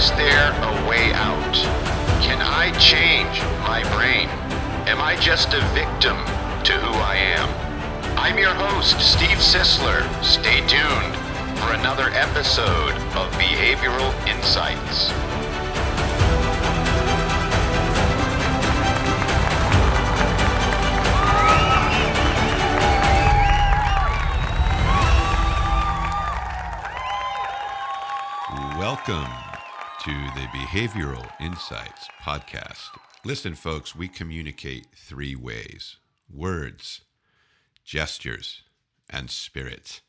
Is there a way out? Can I change my brain? Am I just a victim to who I am? I'm your host, Steve Sisler. Stay tuned for another episode of Behavioral Insights. Welcome to the Behavioral Insights podcast. Listen, folks, we communicate three ways: words, gestures, and spirit.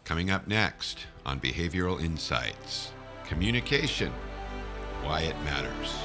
Coming up next on Behavioral Insights, communication, why it matters.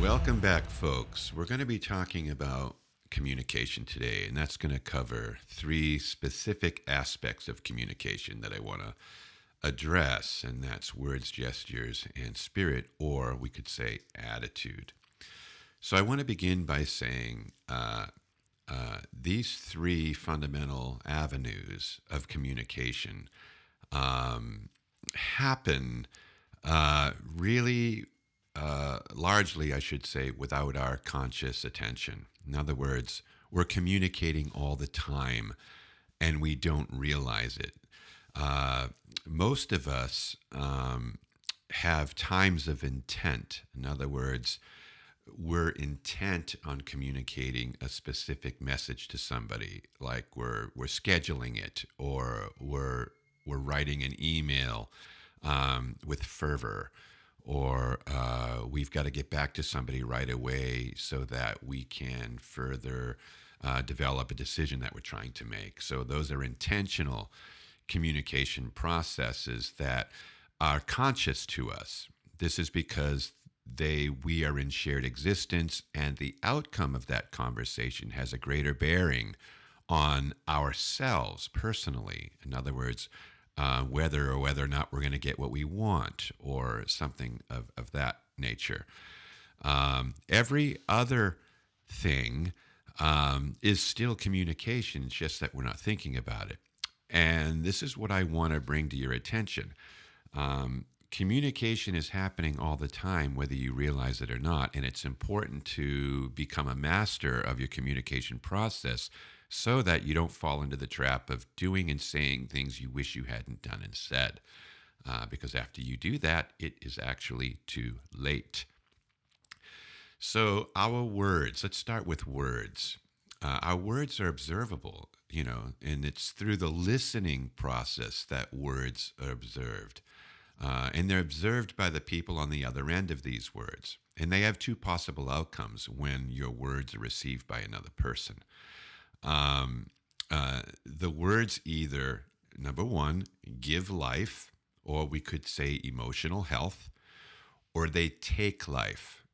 Welcome back, folks. We're going to be talking about communication today, and that's going to cover three specific aspects of communication that I want to address, and that's words, gestures, and spirit, or we could say attitude. So I want to begin by saying these three fundamental avenues of communication happen really largely, I should say, without our conscious attention. In other words, we're communicating all the time and we don't realize it. Most of us have times of intent. In other words, we're intent on communicating a specific message to somebody, like we're scheduling it, or we're writing an email with fervor, or we've got to get back to somebody right away so that we can further develop a decision that we're trying to make. So those are intentional communication processes that are conscious to us. This is because we are in shared existence, and the outcome of that conversation has a greater bearing on ourselves personally. In other words, whether or not we're going to get what we want, or something of that nature. Every other thing is still communication. It's just that we're not thinking about it. And this is what I want to bring to your attention. Communication is happening all the time, whether you realize it or not. And it's important to become a master of your communication process, so that you don't fall into the trap of doing and saying things you wish you hadn't done and said. Because after you do that, it is actually too late. So our words, let's start with words. Our words are observable, and it's through the listening process that words are observed. And they're observed by the people on the other end of these words. And they have two possible outcomes when your words are received by another person. The words either, number one, give life, or we could say emotional health, or they take life,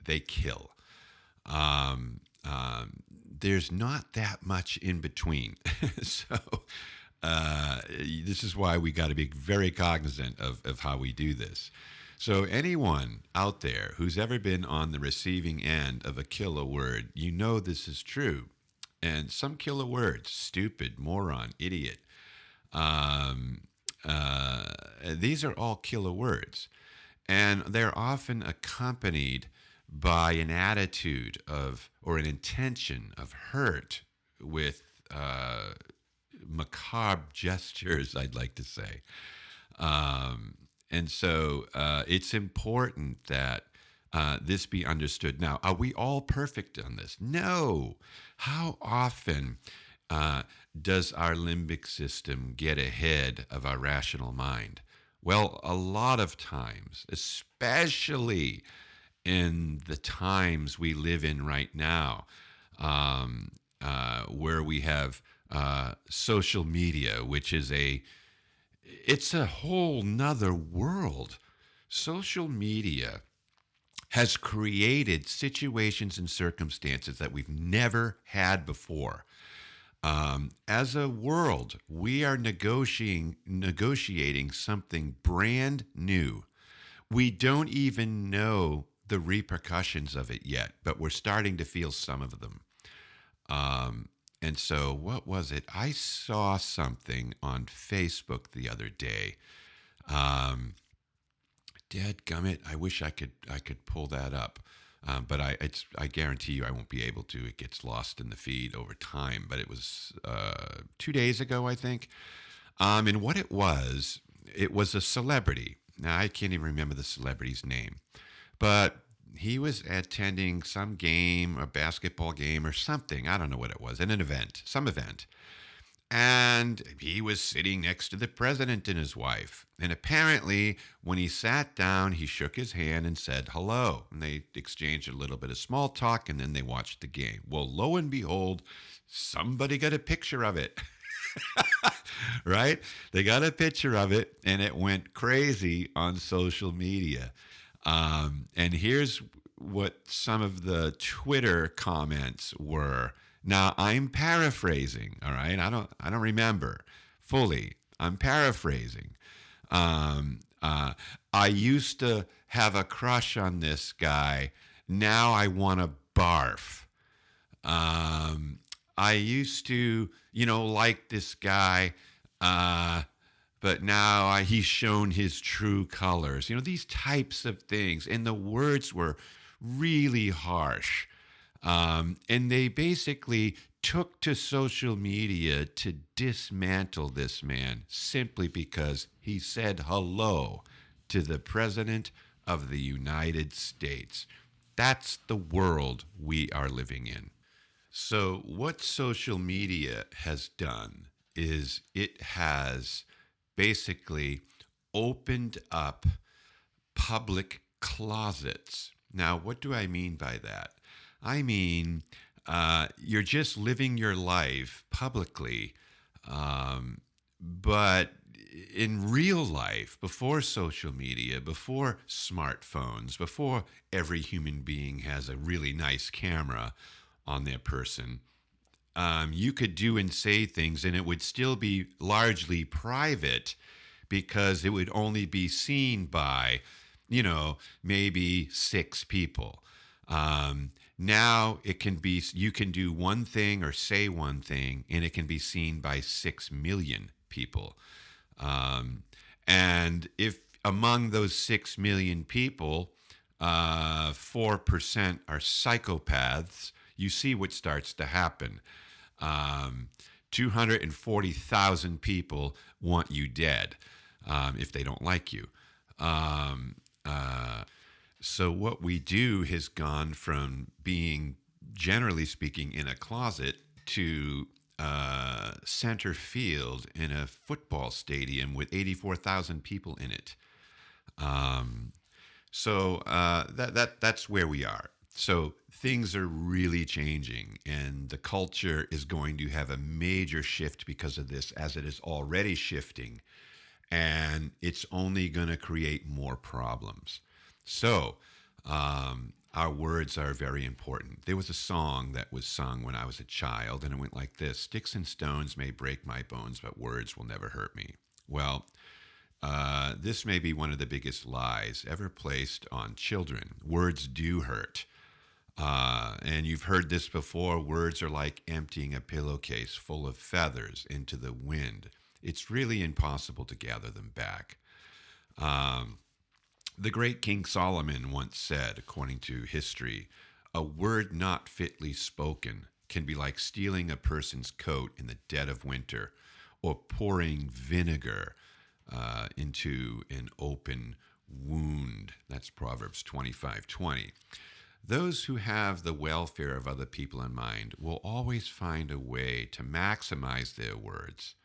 they kill. There's not that much in between. So this is why we got to be very cognizant of how we do this. So anyone out there who's ever been on the receiving end of a killer word, this is true. And some killer words: stupid, moron, idiot. These are all killer words. And they're often accompanied by an attitude or an intention of hurt with macabre gestures, I'd like to say. And so it's important that this be understood. Now, are we all perfect on this? No. How often does our limbic system get ahead of our rational mind? Well, a lot of times, especially in the times we live in right now, where we have social media, which is it's a whole nother world. Social media has created situations and circumstances that we've never had before. As a world, we are negotiating something brand new. We don't even know the repercussions of it yet, but we're starting to feel some of them. And so, what was it? I saw something on Facebook the other day. Um, Dadgummit, I wish I could pull that up. But I guarantee you I won't be able to. It gets lost in the feed over time. But it was 2 days ago, I think. And what it was a celebrity. Now I can't even remember the celebrity's name, but he was attending some game, a basketball game or something. I don't know what it was, an event, some event. And he was sitting next to the president and his wife. And apparently, when he sat down, he shook his hand and said hello. And they exchanged a little bit of small talk, and then they watched the game. Well, lo and behold, somebody got a picture of it. Right? They got a picture of it, and it went crazy on social media. And here's what some of the Twitter comments were. Now I'm paraphrasing, all right? I don't remember fully. I'm paraphrasing. I used to have a crush on this guy. Now I want to barf. I used to, like this guy, but now he's shown his true colors. These types of things. And the words were really harsh. And they basically took to social media to dismantle this man simply because he said hello to the President of the United States. That's the world we are living in. So, what social media has done is it has basically opened up public closets. Now, what do I mean by that? I mean, you're just living your life publicly, but in real life, before social media, before smartphones, before every human being has a really nice camera on their person, you could do and say things and it would still be largely private because it would only be seen by, maybe 6 people. Now you can do one thing or say one thing and it can be seen by 6 million people. And if among those 6 million people, 4% are psychopaths, you see what starts to happen. 240,000 people want you dead if they don't like you. So what we do has gone from being, generally speaking, in a closet to center field in a football stadium with 84,000 people in it. So that's where we are. So things are really changing, and the culture is going to have a major shift because of this, as it is already shifting, and it's only going to create more problems. So, our words are very important. There was a song that was sung when I was a child, and it went like this: "Sticks and stones may break my bones, but words will never hurt me." Well, this may be one of the biggest lies ever placed on children. Words do hurt. And you've heard this before. Words are like emptying a pillowcase full of feathers into the wind. It's really impossible to gather them back. The great King Solomon once said, according to history, a word not fitly spoken can be like stealing a person's coat in the dead of winter or pouring vinegar into an open wound. That's Proverbs 25:20. Those who have the welfare of other people in mind will always find a way to maximize their words.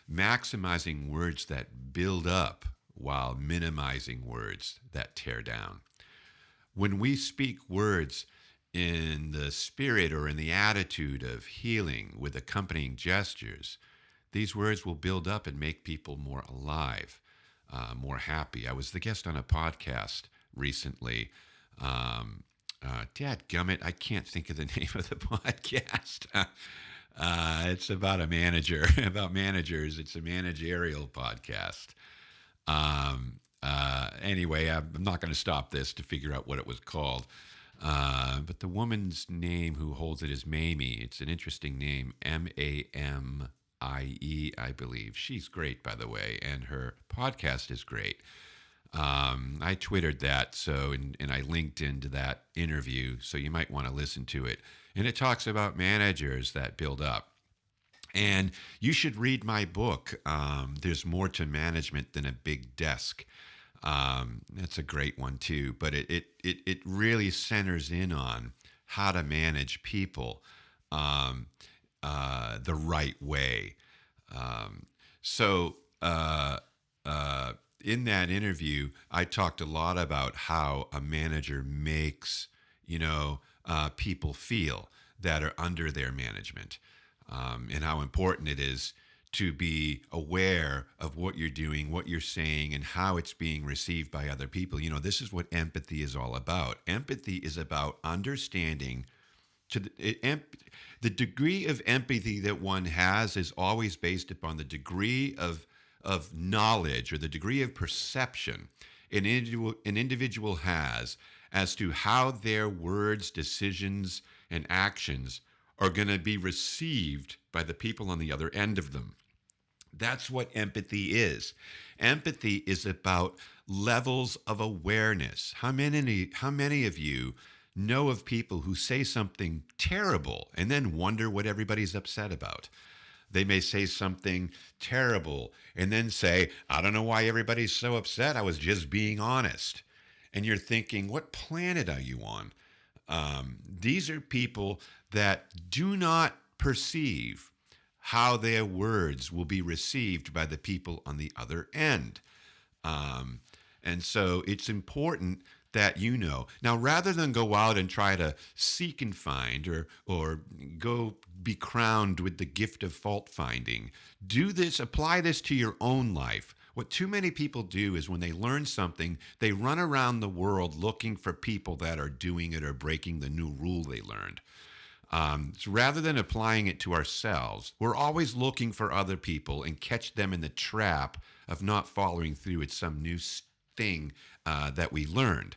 Maximizing words that build up while minimizing words that tear down. When we speak words in the spirit or in the attitude of healing with accompanying gestures, these words will build up and make people more alive, more happy. I was the guest on a podcast recently Dadgummit, I can't think of the name of the podcast. It's about a manager, about managers. It's a managerial podcast. Anyway, I'm not going to stop this to figure out what it was called. But the woman's name who holds it is Mamie. It's an interesting name, Mamie, I believe. She's great, by the way, and her podcast is great. I Twittered that, and I linked into that interview, so you might want to listen to it. And it talks about managers that build up. And you should read my book. There's more to management than a big desk. That's a great one too. But it really centers in on how to manage people the right way. So in that interview, I talked a lot about how a manager makes people feel that are under their management. And how important it is to be aware of what you're doing, what you're saying, and how it's being received by other people. This is what empathy is all about. Empathy is about understanding the degree of empathy that one has is always based upon the degree of knowledge or the degree of perception an individual has as to how their words, decisions, and actions are going to be received by the people on the other end of them. That's what empathy is. Empathy is about levels of awareness. How many of you know of people who say something terrible and then wonder what everybody's upset about? They may say something terrible and then say, I don't know why everybody's so upset. I was just being honest. And you're thinking, what planet are you on? These are people that do not perceive how their words will be received by the people on the other end. And so it's important that you know. Now, rather than go out and try to seek and find or go be crowned with the gift of fault finding, do this, apply this to your own life. What too many people do is when they learn something, they run around the world looking for people that are doing it or breaking the new rule they learned. So rather than applying it to ourselves, we're always looking for other people and catch them in the trap of not following through with some new thing that we learned.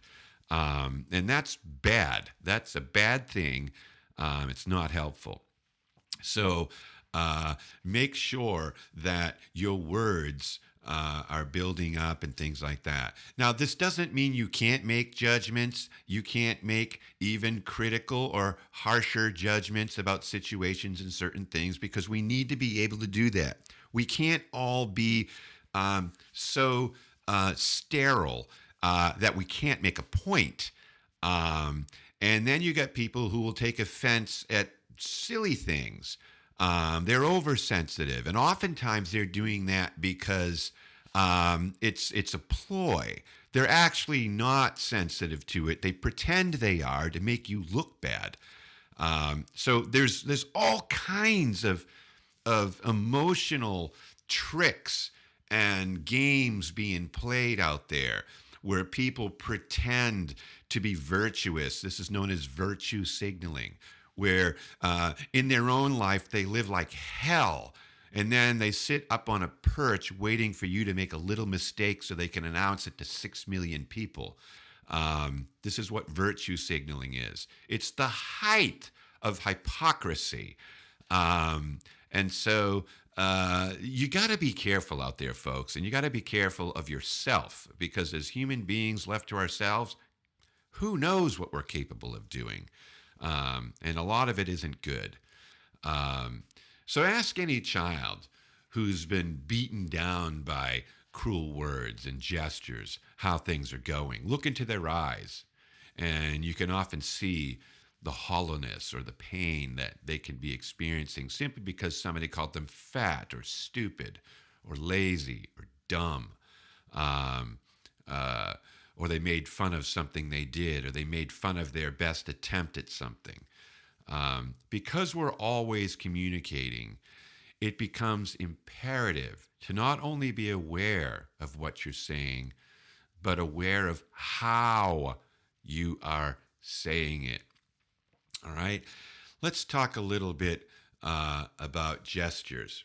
And that's bad. That's a bad thing. It's not helpful. So make sure that your words are building up and things like that. Now, this doesn't mean you can't make judgments. You can't make even critical or harsher judgments about situations and certain things, because we need to be able to do that. We can't all be so sterile that we can't make a point. And then you got people who will take offense at silly things. They're oversensitive, and oftentimes they're doing that because it's a ploy. They're actually not sensitive to it. They pretend they are to make you look bad. So there's all kinds of emotional tricks and games being played out there where people pretend to be virtuous. This is known as virtue signaling, where in their own life they live like hell, and then they sit up on a perch waiting for you to make a little mistake so they can announce it to 6 million people. This is what virtue signaling is. It's the height of hypocrisy. And so you got to be careful out there, folks, and you got to be careful of yourself, because as human beings left to ourselves, who knows what we're capable of doing? And a lot of it isn't good. So ask any child who's been beaten down by cruel words and gestures how things are going. Look into their eyes, and you can often see the hollowness or the pain that they can be experiencing simply because somebody called them fat or stupid or lazy or dumb. Or they made fun of something they did, or they made fun of their best attempt at something. Because we're always communicating, it becomes imperative to not only be aware of what you're saying, but aware of how you are saying it. All right. Let's talk a little bit about gestures.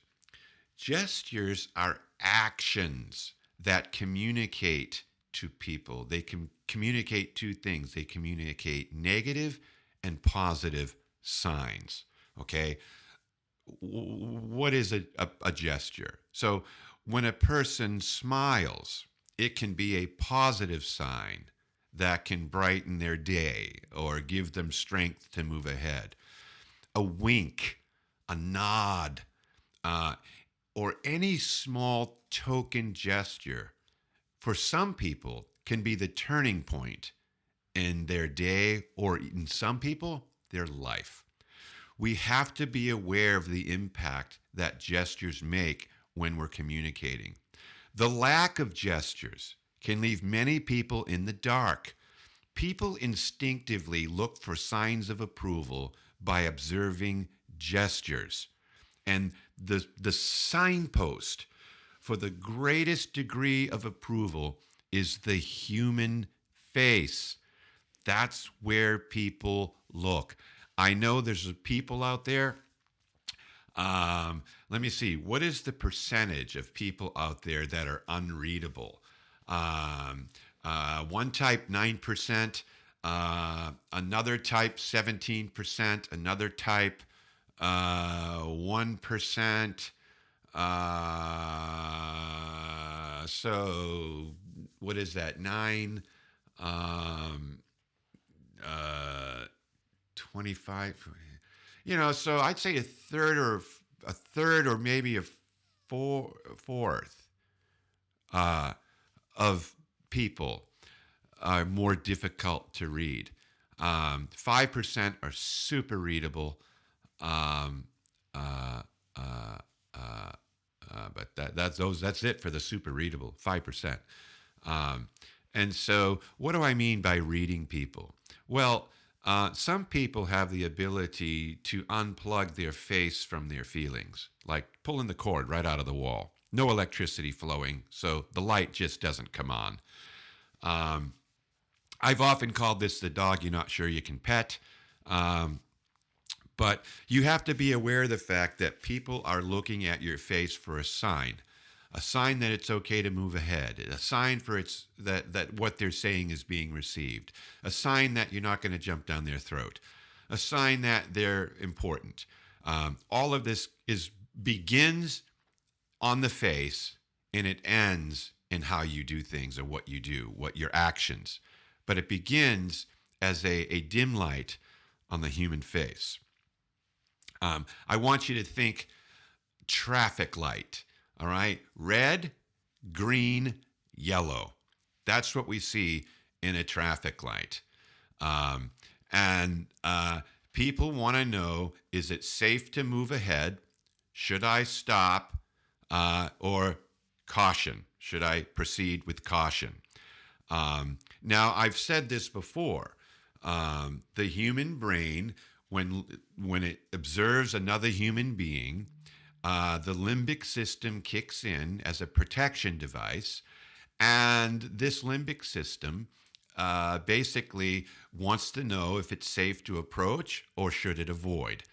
Gestures are actions that communicate to people. They can communicate two things. They communicate negative and positive signs. Okay. What is a gesture? So when a person smiles, it can be a positive sign that can brighten their day or give them strength to move ahead. A wink, a nod, or any small token gesture for some people can be the turning point in their day or in some people, their life. We have to be aware of the impact that gestures make when we're communicating. The lack of gestures can leave many people in the dark. People instinctively look for signs of approval by observing gestures. And the signpost for the greatest degree of approval is the human face. That's where people look. I know there's people out there. Let me see. What is the percentage of people out there that are unreadable? One type, 9%. Another type, 17%. Another type, 1%. So what is that? 9, 25. So I'd say a third or maybe a fourth of people are more difficult to read. 5% are super readable, but that's it for the super readable, 5%. And so, what do I mean by reading people? Well, some people have the ability to unplug their face from their feelings, like pulling the cord right out of the wall. No electricity flowing, so the light just doesn't come on. I've often called this the dog you're not sure you can pet. But you have to be aware of the fact that people are looking at your face for a sign that it's okay to move ahead, a sign for that what they're saying is being received, a sign that you're not going to jump down their throat, a sign that they're important. All of this begins on the face and it ends in how you do things or what you do, what your actions. But it begins as a dim light on the human face. I want you to think traffic light, all right? Red, green, yellow. That's what we see in a traffic light. And people want to know, is it safe to move ahead? Should I stop? Or caution. Should I proceed with caution? Now, I've said this before. The human brain, when it observes another human being, the limbic system kicks in as a protection device, and this limbic system basically wants to know if it's safe to approach or should it avoid.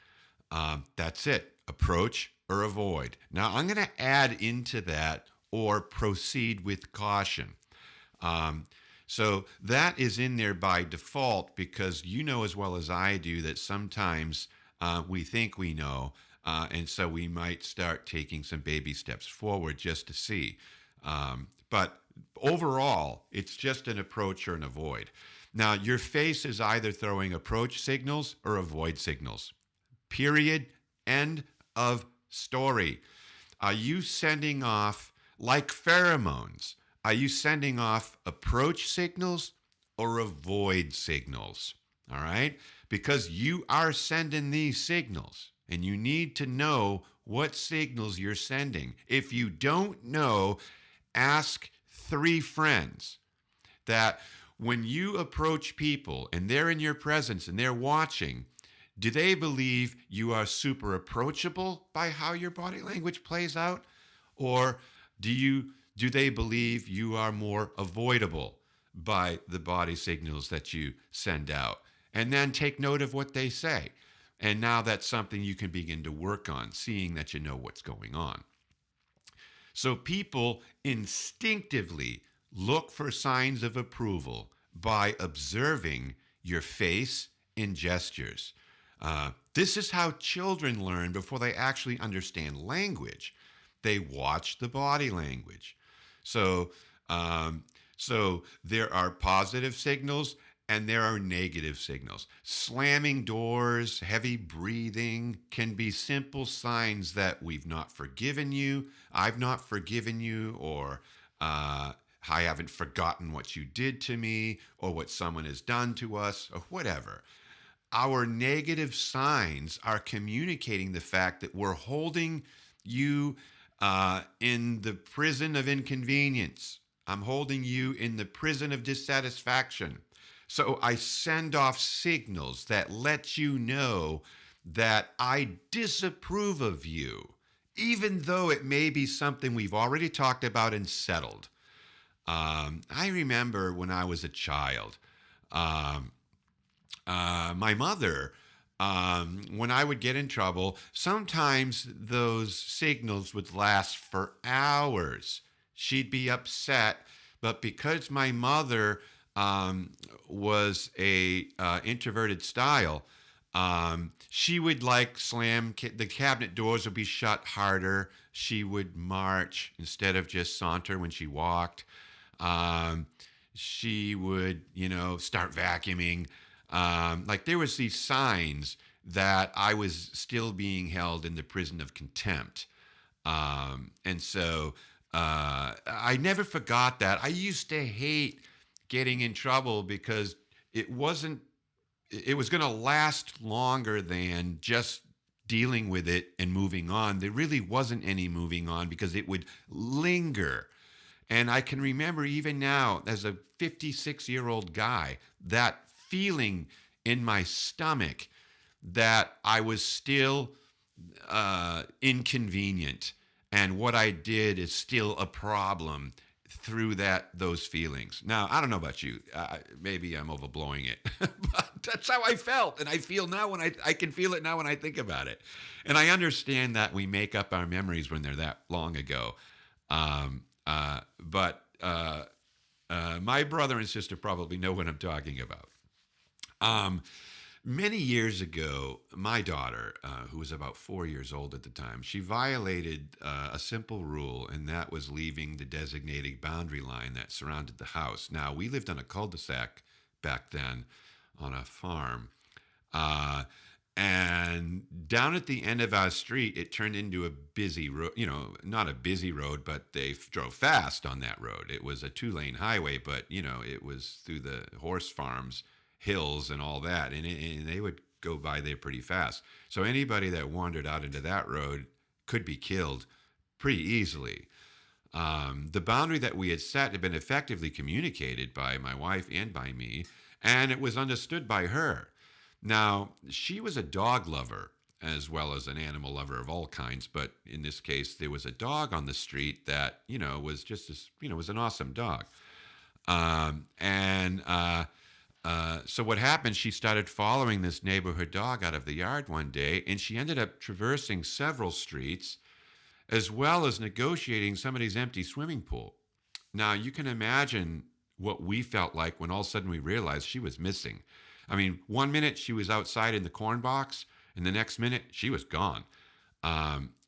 That's it. Approach or avoid. Now, I'm going to add into that or proceed with caution. So that is in there by default because you know as well as I do that sometimes we think we know, and so we might start taking some baby steps forward just to see. But overall, it's just an approach or an avoid. Now, your face is either throwing approach signals or avoid signals. Period. End of story. Are you sending off, like pheromones, are you sending off approach signals or avoid signals? All right? Because you are sending these signals and you need to know what signals you're sending. If you don't know, ask 3 friends that when you approach people and they're in your presence and they're watching, do they believe you are super approachable by how your body language plays out? Or do they believe you are more avoidable? by the body signals that you send out, and then take note of what they say. And now that's something you can begin to work on, seeing that you know what's going on. So people instinctively look for signs of approval by observing your face and gestures. This is how children learn before they actually understand language. They watch the body language. So, so there are positive signals and there are negative signals. Slamming doors, heavy breathing can be simple signs that we've not forgiven you, I've not forgiven you, or I haven't forgotten what you did to me, or what someone has done to us, or whatever. Our negative signs are communicating the fact that we're holding you in the prison of inconvenience. I'm holding you in the prison of dissatisfaction. So I send off signals that let you know that I disapprove of you, even though it may be something we've already talked about and settled. I remember when I was a child, my mother, when I would get in trouble, sometimes those signals would last for hours. She'd be upset, but because my mother was a introverted style, she would like slam the cabinet doors would be shut harder. She would march instead of just saunter when she walked. She would, start vacuuming. Like there was these signs that I was still being held in the prison of contempt. And so I never forgot that. I used to hate getting in trouble because it was going to last longer than just dealing with it and moving on. There really wasn't any moving on because it would linger. And I can remember even now, as a 56-year-old guy, that feeling in my stomach that I was still inconvenient, and what I did is still a problem through those feelings. Now, I don't know about you. Maybe I'm overblowing it, but that's how I felt, and I feel now when I can feel it now when I think about it. And I understand that we make up our memories when they're that long ago. But my brother and sister probably know what I'm talking about. Many years ago, my daughter, who was about 4 years old at the time, she violated a simple rule, and that was leaving the designated boundary line that surrounded the house. Now, we lived on a cul-de-sac back then on a farm. And down at the end of our street, it turned into a busy road, not a busy road, but they drove fast on that road. It was a 2-lane highway, but, it was through the horse farms, hills and all that. And they would go by there pretty fast. So anybody that wandered out into that road could be killed pretty easily. The boundary that we had set had been effectively communicated by my wife and by me, and it was understood by her. Now, she was a dog lover as well as an animal lover of all kinds, but in this case, there was a dog on the street that, was just was an awesome dog. So what happened, she started following this neighborhood dog out of the yard one day, and she ended up traversing several streets as well as negotiating somebody's empty swimming pool. Now, you can imagine what we felt like when all of a sudden we realized she was missing. I mean, 1 minute she was outside in the corn box, and the next minute she was gone.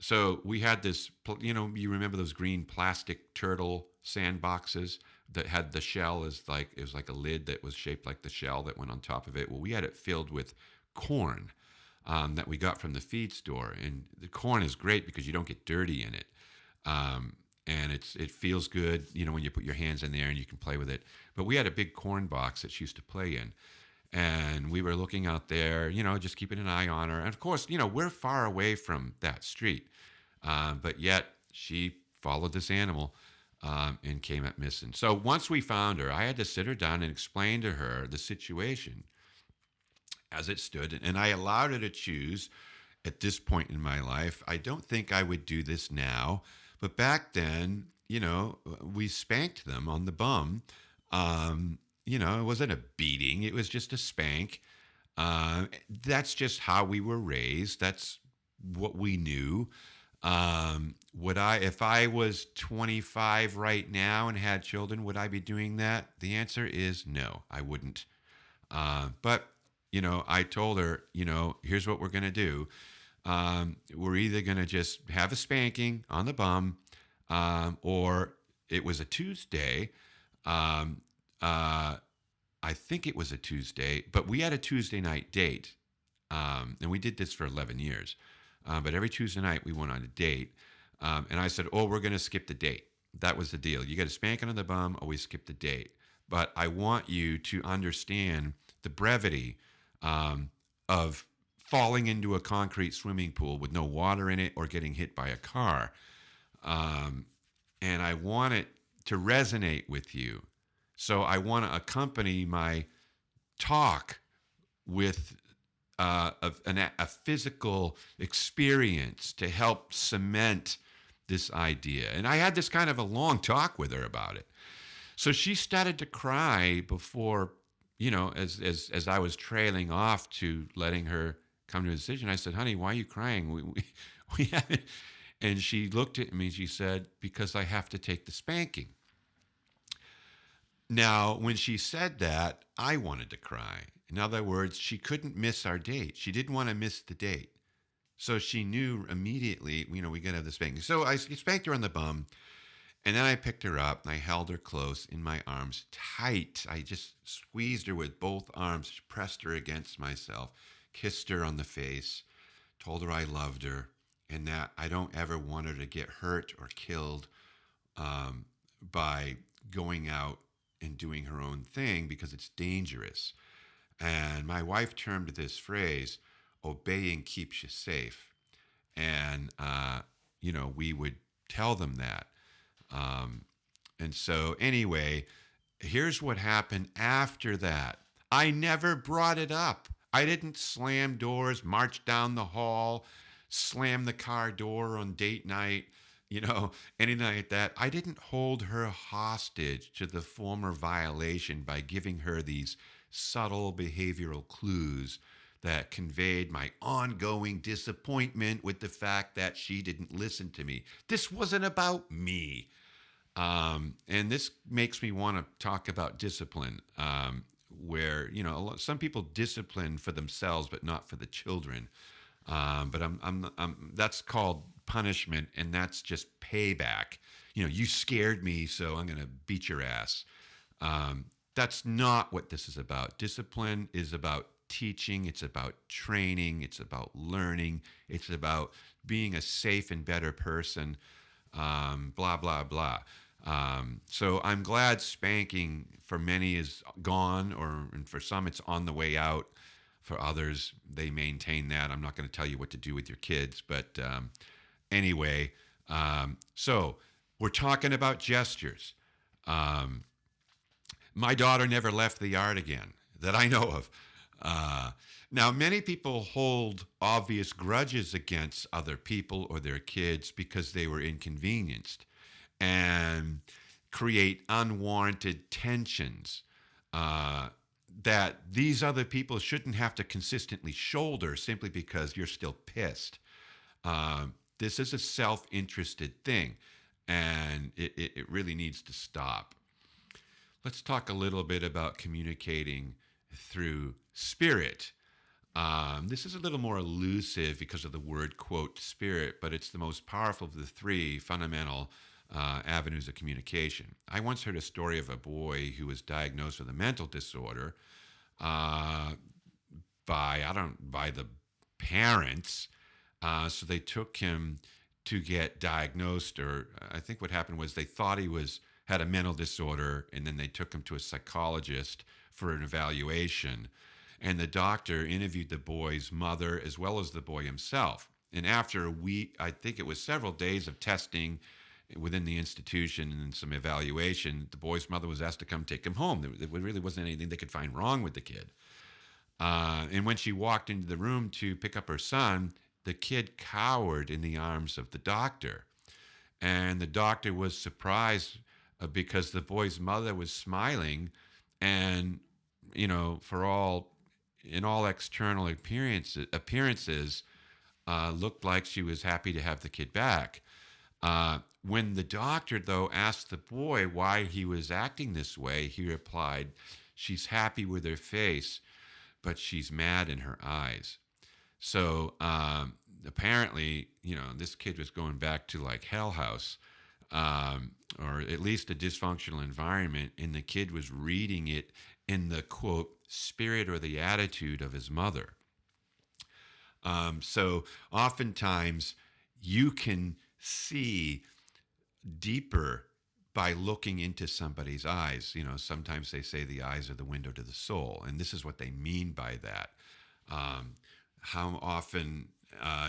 So we had this, you remember those green plastic turtle sandboxes that had the shell it was like a lid that was shaped like the shell that went on top of it. Well, we had it filled with corn that we got from the feed store. And the corn is great because you don't get dirty in it. And it feels good, when you put your hands in there and you can play with it. But we had a big corn box that she used to play in. And we were looking out there, just keeping an eye on her. And of course, we're far away from that street. But yet she followed this animal and came up missing. So once we found her, I had to sit her down and explain to her the situation as it stood. And I allowed her to choose at this point in my life. I don't think I would do this now. But back then, we spanked them on the bum It wasn't a beating, it was just a spank. That's just how we were raised. That's what we knew. If I was 25 right now and had children, would I be doing that? The answer is no, I wouldn't. But, I told her, here's what we're going to do. We're either going to just have a spanking on the bum, or it was a Tuesday. I think it was a Tuesday, but we had a Tuesday night date. And we did this for 11 years. But every Tuesday night we went on a date. And I said, we're going to skip the date. That was the deal. You got a spanking on the bum, or we skip the date. But I want you to understand the brevity of falling into a concrete swimming pool with no water in it or getting hit by a car. And I want it to resonate with you. So I want to accompany my talk with a physical experience to help cement this idea. And I had this kind of a long talk with her about it. So she started to cry before, as I was trailing off to letting her come to a decision. I said, honey, why are you crying? We haven't. And she looked at me and she said, because I have to take the spanking. Now, when she said that, I wanted to cry. In other words, she couldn't miss our date. She didn't want to miss the date. So she knew immediately, we got to have the spanking. So I spanked her on the bum, and then I picked her up, and I held her close in my arms, tight. I just squeezed her with both arms, pressed her against myself, kissed her on the face, told her I loved her, and that I don't ever want her to get hurt or killed by going out and doing her own thing, because it's dangerous. And my wife termed this phrase, obeying keeps you safe. And, we would tell them that. And so anyway, here's what happened after that. I never brought it up. I didn't slam doors, march down the hall, slam the car door on date night, anything like that. I didn't hold her hostage to the former violation by giving her these subtle behavioral clues that conveyed my ongoing disappointment with the fact that she didn't listen to me. This wasn't about me. And this makes me want to talk about discipline, where, some people discipline for themselves, but not for the children. But that's called punishment, and that's just payback. You scared me, so I'm going to beat your ass. That's not what this is about. Discipline is about teaching. It's about training. It's about learning. It's about being a safe and better person. Blah, blah, blah. So I'm glad spanking for many is gone, and for some it's on the way out. For others, they maintain that. I'm not going to tell you what to do with your kids, but anyway, so we're talking about gestures. My daughter never left the yard again, that I know of. Now, many people hold obvious grudges against other people or their kids because they were inconvenienced, and create unwarranted tensions that these other people shouldn't have to consistently shoulder simply because you're still pissed. This is a self-interested thing, and it really needs to stop. Let's talk a little bit about communicating through spirit. This is a little more elusive because of the word, quote, spirit, but it's the most powerful of the three fundamental avenues of communication. I once heard a story of a boy who was diagnosed with a mental disorder by the parents. So they took him to get diagnosed, or I think what happened was they thought he had a mental disorder, and then they took him to a psychologist for an evaluation. And the doctor interviewed the boy's mother as well as the boy himself. And after a week, I think it was several days of testing within the institution and some evaluation, the boy's mother was asked to come take him home. There really wasn't anything they could find wrong with the kid. And when she walked into the room to pick up her son, the kid cowered in the arms of the doctor. And the doctor was surprised because the boy's mother was smiling, and for all in all external appearances, looked like she was happy to have the kid back. When the doctor, though, asked the boy why he was acting this way, he replied, "She's happy with her face, but she's mad in her eyes." So apparently, this kid was going back to like Hell House, or at least a dysfunctional environment, and the kid was reading it in the quote spirit or the attitude of his mother. So oftentimes you can see deeper by looking into somebody's eyes. Sometimes they say the eyes are the window to the soul, and this is what they mean by that. How often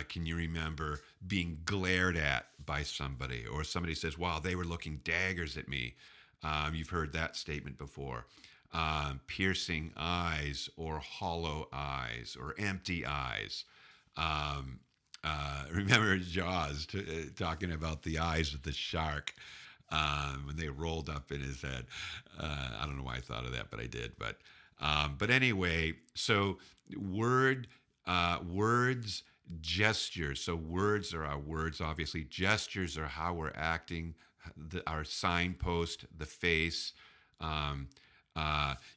can you remember being glared at by somebody, or somebody says, "Wow, they were looking daggers at me"? You've heard that statement before. Piercing eyes, or hollow eyes, or empty eyes. Remember Jaws talking about the eyes of the shark when they rolled up in his head. I don't know why I thought of that, but I did. But anyway, so words, gestures. So words are our words, obviously. Gestures are how we're acting. Our signpost, the face.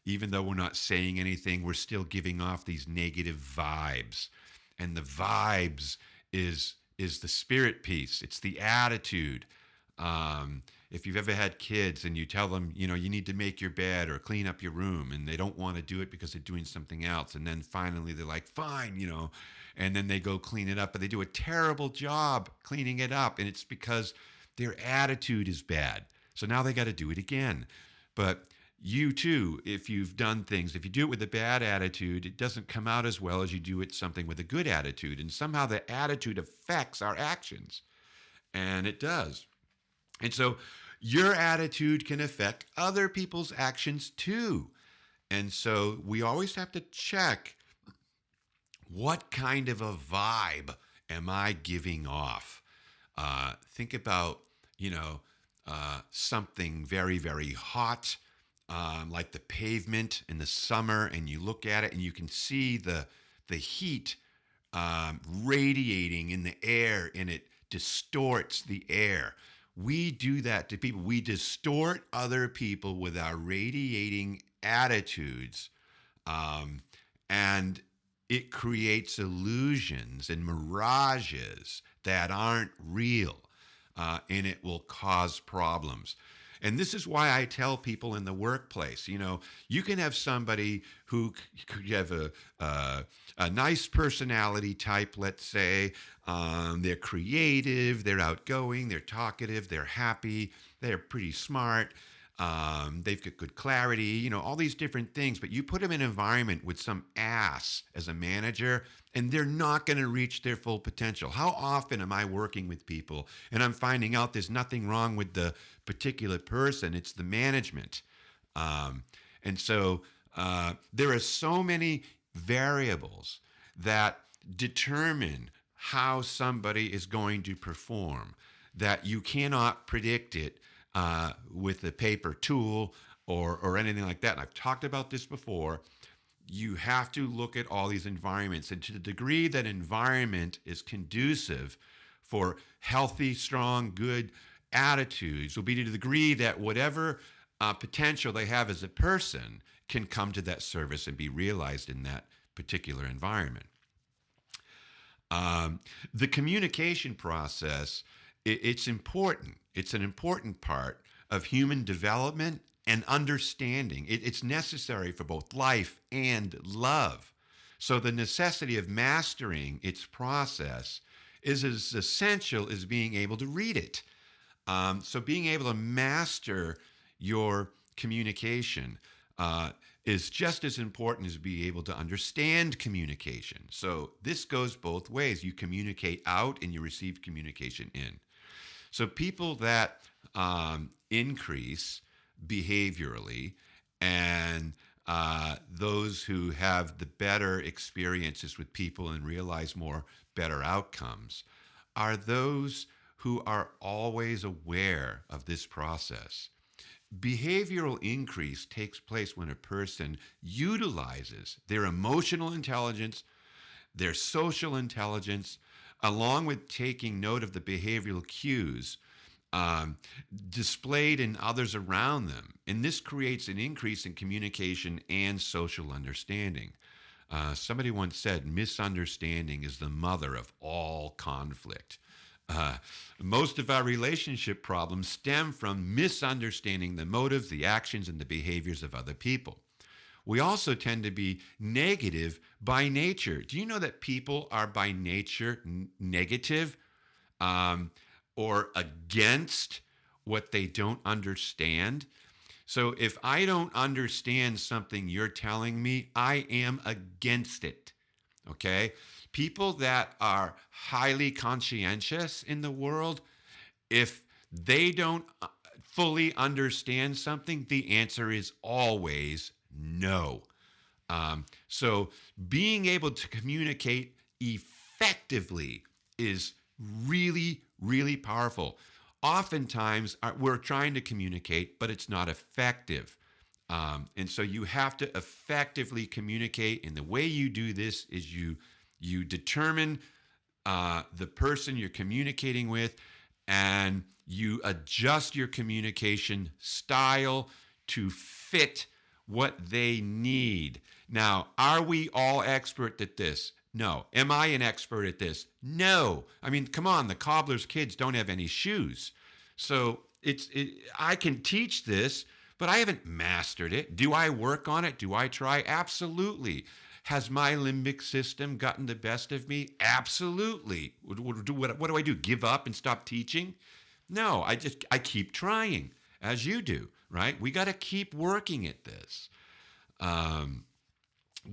Even though we're not saying anything, we're still giving off these negative vibes. And the vibes is the spirit piece. It's the attitude. If you've ever had kids and you tell them, you need to make your bed or clean up your room, and they don't want to do it because they're doing something else, and then finally they're like, fine, and then they go clean it up, but they do a terrible job cleaning it up, and it's because their attitude is bad. So now they got to do it again. But you too, if you've done things, if you do it with a bad attitude, it doesn't come out as well as you do it something with a good attitude. And somehow the attitude affects our actions. And it does. And so your attitude can affect other people's actions too. And so we always have to check, what kind of a vibe am I giving off? Think about, something very, very hot, like the pavement in the summer, and you look at it and you can see the heat radiating in the air, and it distorts the air. We do that to people. We distort other people with our radiating attitudes, and it creates illusions and mirages that aren't real, and it will cause problems. And this is why I tell people in the workplace, you can have somebody who could have a nice personality type, let's say. They're creative, they're outgoing, they're talkative, they're happy, they're pretty smart, they've got good clarity, all these different things. But you put them in an environment with some ass as a manager, and they're not going to reach their full potential. How often am I working with people and I'm finding out there's nothing wrong with the particular person, it's the management. And so there are so many variables that determine how somebody is going to perform that you cannot predict it with a paper tool or anything like that. And I've talked about this before. You have to look at all these environments, and to the degree that environment is conducive for healthy, strong, good attitudes will be to the degree that whatever potential they have as a person can come to that service and be realized in that particular environment. The communication process, it's important. It's an important part of human development and understanding. It's necessary for both life and love. So the necessity of mastering its process is as essential as being able to read it. So being able to master your communication is just as important as being able to understand communication. So this goes both ways. You communicate out and you receive communication in. So people that increase behaviorally, and those who have the better experiences with people and realize more better outcomes, are those who are always aware of this process. behavioral increase takes place when a person utilizes their emotional intelligence, their social intelligence, along with taking note of the behavioral cues um, displayed in others around them. And this creates an increase in communication and social understanding. Somebody once said, misunderstanding is the mother of all conflict. Uh, Most of our relationship problems stem from misunderstanding the motives, the actions, and the behaviors of other people. We also tend to be negative by nature. Do you know that people are by nature negative um, or against what they don't understand? So if I don't understand something you're telling me, I am against it. Okay? People that are highly conscientious in the world, if they don't fully understand something, the answer is always no. So being able to communicate effectively is really, really powerful. Oftentimes, we're trying to communicate, but it's not effective. And so you have to effectively communicate. And the way you do this is you determine the person you're communicating with, and you adjust your communication style to fit what they need. Now, are we all expert at this? No. Am I an expert at this? No. I mean, come on, the cobbler's kids don't have any shoes. So I can teach this, but I haven't mastered it. Do I work on it? Do I try? Absolutely. Has my limbic system gotten the best of me? Absolutely. What do I do? Give up and stop teaching? No, I keep trying, as you do, right? We got to keep working at this.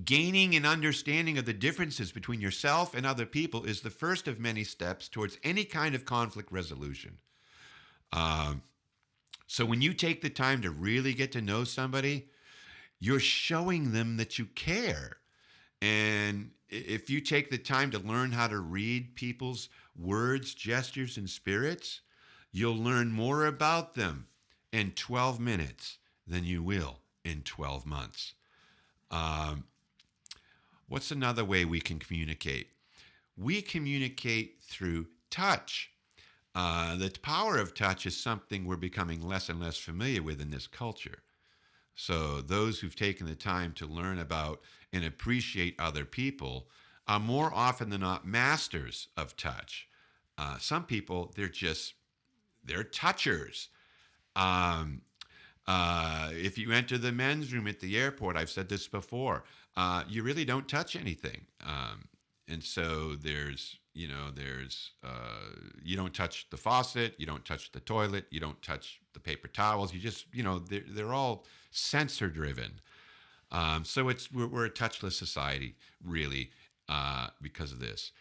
Gaining an understanding of the differences between yourself and other people is the first of many steps towards any kind of conflict resolution. So when you take the time to really get to know somebody, you're showing them that you care. And if you take the time to learn how to read people's words, gestures, and spirits, you'll learn more about them in 12 minutes than you will in 12 months. What's another way we can communicate? We communicate through touch. The power of touch is something we're becoming less and less familiar with in this culture. So those who've taken the time to learn about and appreciate other people are more often than not masters of touch. Some people, they're touchers. If you enter the men's room at the airport, I've said this before, you really don't touch anything. And so you don't touch the faucet, you don't touch the toilet, you don't touch the paper towels. You just, they're all sensor driven. So we're a touchless society, really, because of this.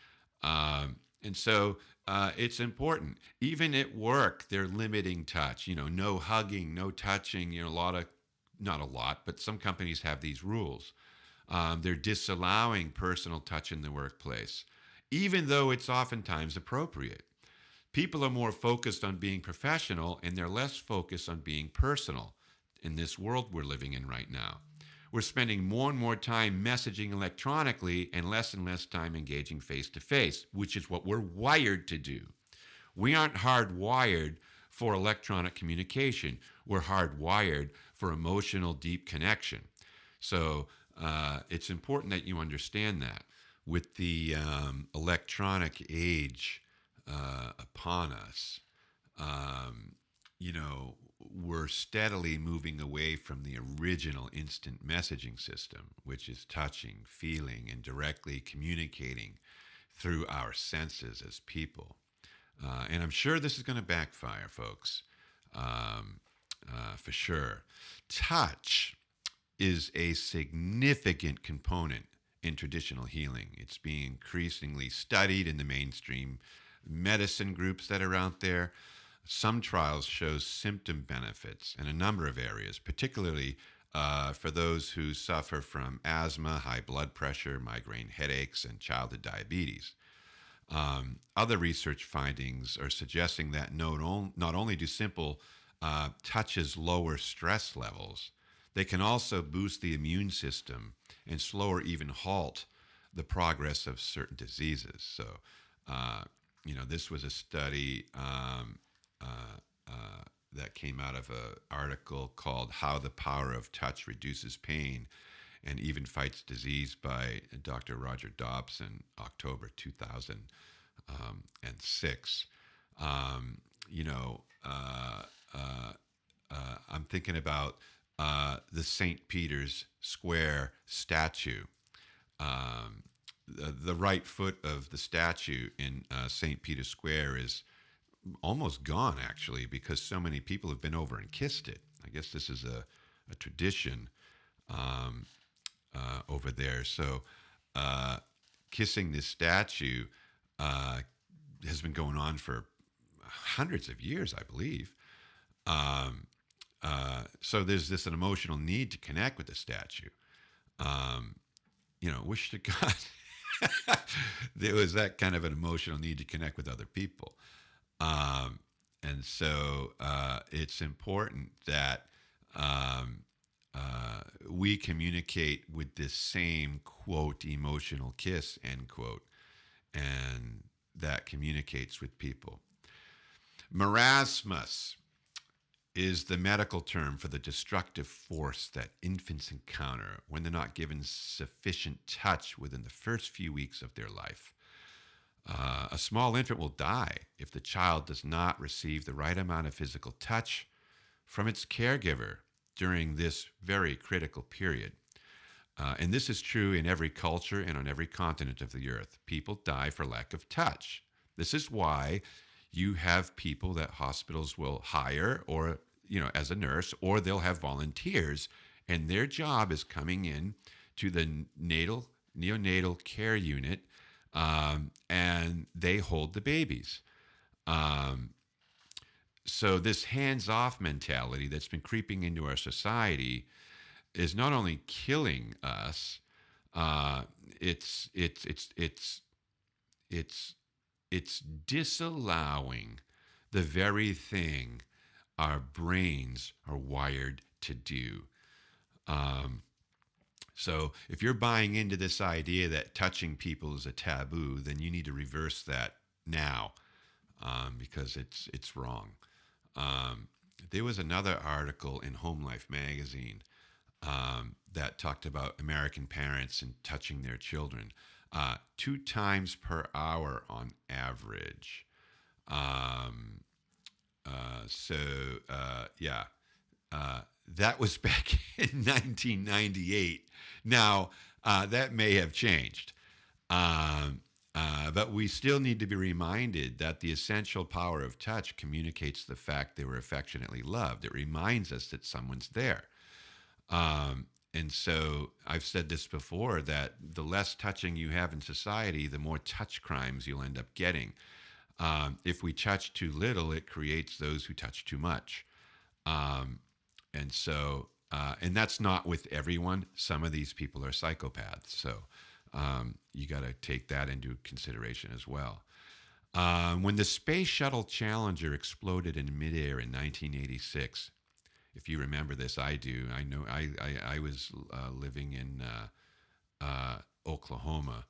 And so it's important. Even at work, they're limiting touch. No hugging, no touching. Not a lot, but some companies have these rules. They're disallowing personal touch in the workplace, even though it's oftentimes appropriate. People are more focused on being professional, and they're less focused on being personal in this world we're living in right now. We're spending more and more time messaging electronically and less time engaging face-to-face, which is what we're wired to do. We aren't hardwired for electronic communication. We're hardwired for emotional, deep connection. So it's important that you understand that. With the electronic age upon us, we're steadily moving away from the original instant messaging system, which is touching, feeling, and directly communicating through our senses as people. And I'm sure this is going to backfire, folks, for sure. Touch is a significant component in traditional healing. It's being increasingly studied in the mainstream medicine groups that are out there. Some trials show symptom benefits in a number of areas, particularly for those who suffer from asthma, high blood pressure, migraine headaches, and childhood diabetes. Other research findings are suggesting that not only do simple touches lower stress levels. They can also boost the immune system and slow or even halt the progress of certain diseases. So, this was a study that came out of an article called "How the Power of Touch Reduces Pain and Even Fights Disease" by Dr. Roger Dobson, October 2006. You know, I'm thinking about the St. Peter's Square statue. The right foot of the statue in St. Peter's Square is almost gone, actually, because so many people have been over and kissed it. I guess this is a tradition over there. So, kissing this statue has been going on for hundreds of years, I believe. So there's an emotional need to connect with the statue. Wish to God there was that kind of an emotional need to connect with other people. And so it's important that we communicate with this same, quote, emotional kiss, end quote, and that communicates with people. Marasmus is the medical term for the destructive force that infants encounter when they're not given sufficient touch within the first few weeks of their life. A small infant will die if the child does not receive the right amount of physical touch from its caregiver during this very critical period. And this is true in every culture and on every continent of the earth. People die for lack of touch. This is why you have people that hospitals will hire, or as a nurse, or they'll have volunteers, and their job is coming in to the neonatal care unit, and they hold the babies. So this hands-off mentality that's been creeping into our society is not only killing us, it's disallowing the very thing our brains are wired to do. So if you're buying into this idea that touching people is a taboo, then you need to reverse that now, because it's wrong. There was another article in Home Life magazine that talked about American parents and touching their children 2 times per hour on average. That was back in 1998. Now, that may have changed. But we still need to be reminded that the essential power of touch communicates the fact they were affectionately loved. It reminds us that someone's there. And so I've said this before, that the less touching you have in society, the more touch crimes you'll end up getting. If we touch too little, it creates those who touch too much. And that's not with everyone. Some of these people are psychopaths. So you got to take that into consideration as well. When the Space Shuttle Challenger exploded in midair in 1986, if you remember this, I do. I know I was living in Oklahoma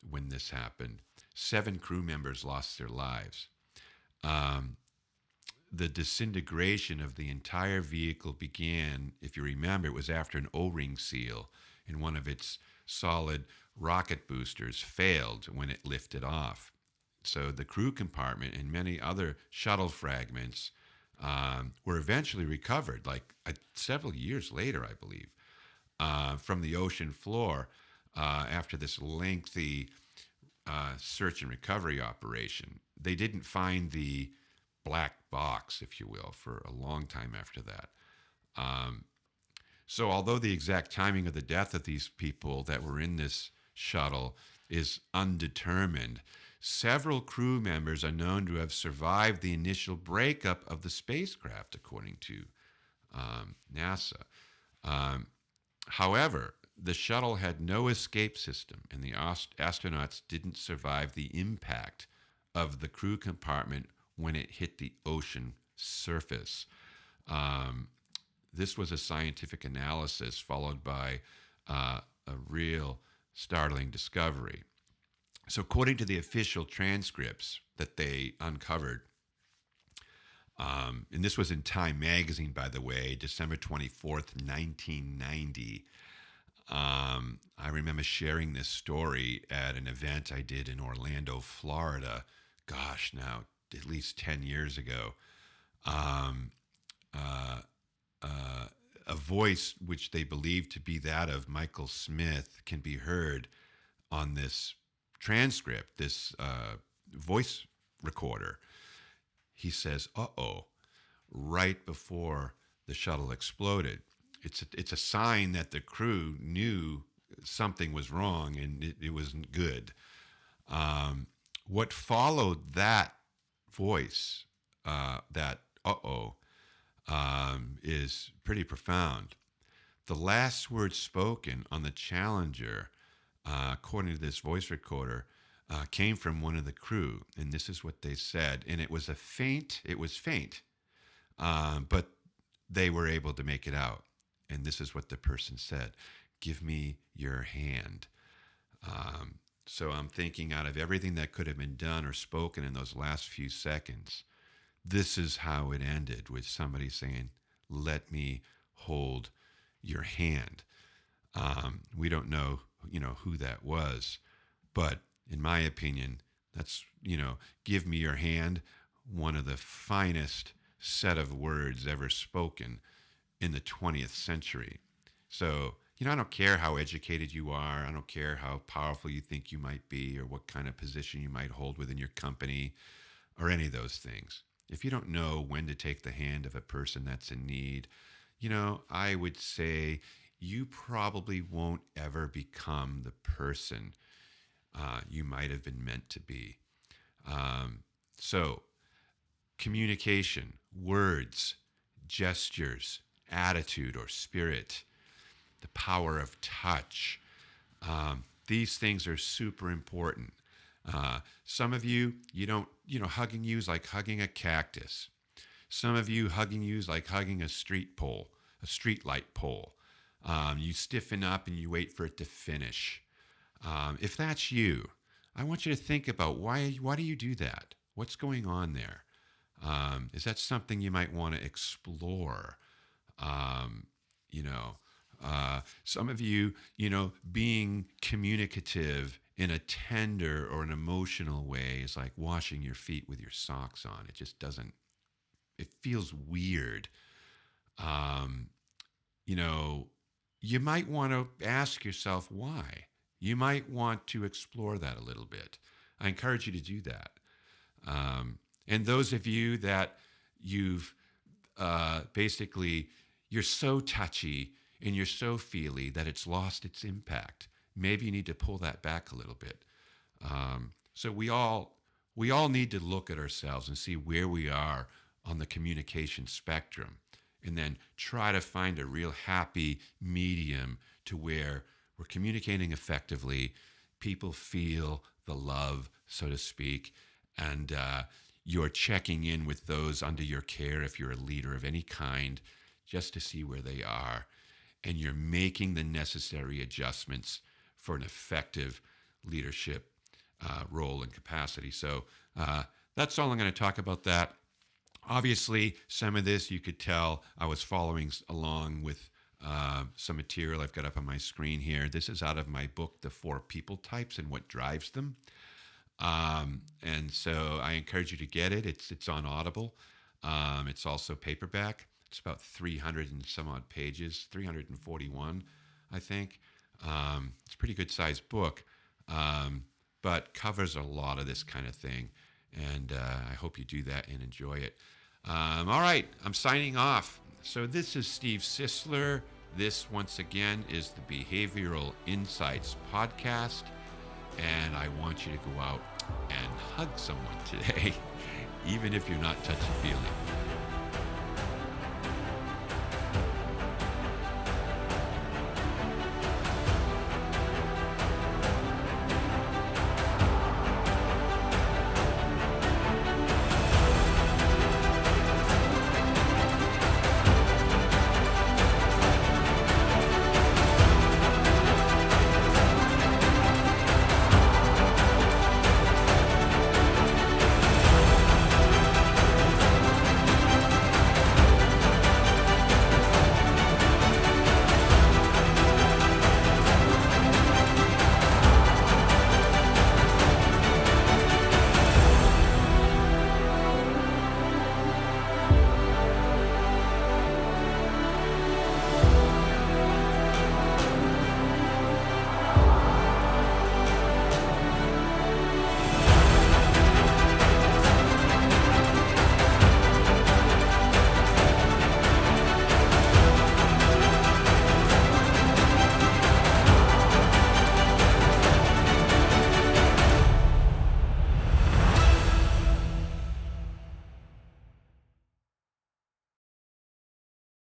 when this happened. 7 crew members lost their lives. The disintegration of the entire vehicle began, if you remember, it was after an O-ring seal in one of its solid rocket boosters failed when it lifted off. So the crew compartment and many other shuttle fragments were eventually recovered, several years later, I believe, from the ocean floor after this lengthy search and recovery operation. They didn't find the black box, if you will, for a long time after that. So although the exact timing of the death of these people that were in this shuttle is undetermined, several crew members are known to have survived the initial breakup of the spacecraft, according to NASA. However, the shuttle had no escape system, and the astronauts didn't survive the impact of the crew compartment when it hit the ocean surface. This was a scientific analysis followed by a real startling discovery. So, according to the official transcripts that they uncovered, and this was in Time magazine, by the way, December 24th, 1990. I remember sharing this story at an event I did in Orlando, Florida. Gosh, now at least 10 years ago. A voice which they believed to be that of Michael Smith can be heard on this transcript, this voice recorder. He says, "Uh-oh," right before the shuttle exploded. It's a sign that the crew knew something was wrong and it wasn't good. What followed that voice, that "uh-oh," is pretty profound. The last words spoken on the Challenger, according to this voice recorder, came from one of the crew, and this is what they said. And it was faint, but they were able to make it out. And this is what the person said: "Give me your hand." So I'm thinking, out of everything that could have been done or spoken in those last few seconds, this is how it ended, with somebody saying, "Let me hold your hand." We don't know, who that was, but in my opinion, that's, "give me your hand," one of the finest set of words ever spoken in the 20th century. So, I don't care how educated you are. I don't care how powerful you think you might be or what kind of position you might hold within your company or any of those things. If you don't know when to take the hand of a person that's in need, I would say you probably won't ever become the person you might have been meant to be. So, communication, words, gestures, attitude or spirit, the power of touch. These things are super important. Some of you, hugging you is like hugging a cactus. Some of you, hugging you is like hugging a street light pole. You stiffen up and you wait for it to finish. If that's you, I want you to think about why do you do that? What's going on there? Is that something you might want to explore? Some of you, being communicative in a tender or an emotional way is like washing your feet with your socks on. It just doesn't, it feels weird. You might want to ask yourself why. You might want to explore that a little bit. I encourage you to do that. And those of you that you've basically, you're so touchy and you're so feely that it's lost its impact, maybe you need to pull that back a little bit. So we all need to look at ourselves and see where we are on the communication spectrum, and then try to find a real happy medium to where we're communicating effectively, people feel the love, so to speak, and you're checking in with those under your care if you're a leader of any kind, just to see where they are, and you're making the necessary adjustments for an effective leadership role and capacity. So that's all I'm going to talk about that. Obviously, some of this you could tell I was following along with some material I've got up on my screen here. This is out of my book, The 4 People Types and What Drives Them. And so I encourage you to get it. It's on Audible. It's also paperback. It's about 300 and some odd pages, 341, I think. It's a pretty good sized book, but covers a lot of this kind of thing. And I hope you do that and enjoy it. All right, I'm signing off. So this is Steve Sisler. This, once again, is the Behavioral Insights Podcast. And I want you to go out and hug someone today, even if you're not touchy-feely.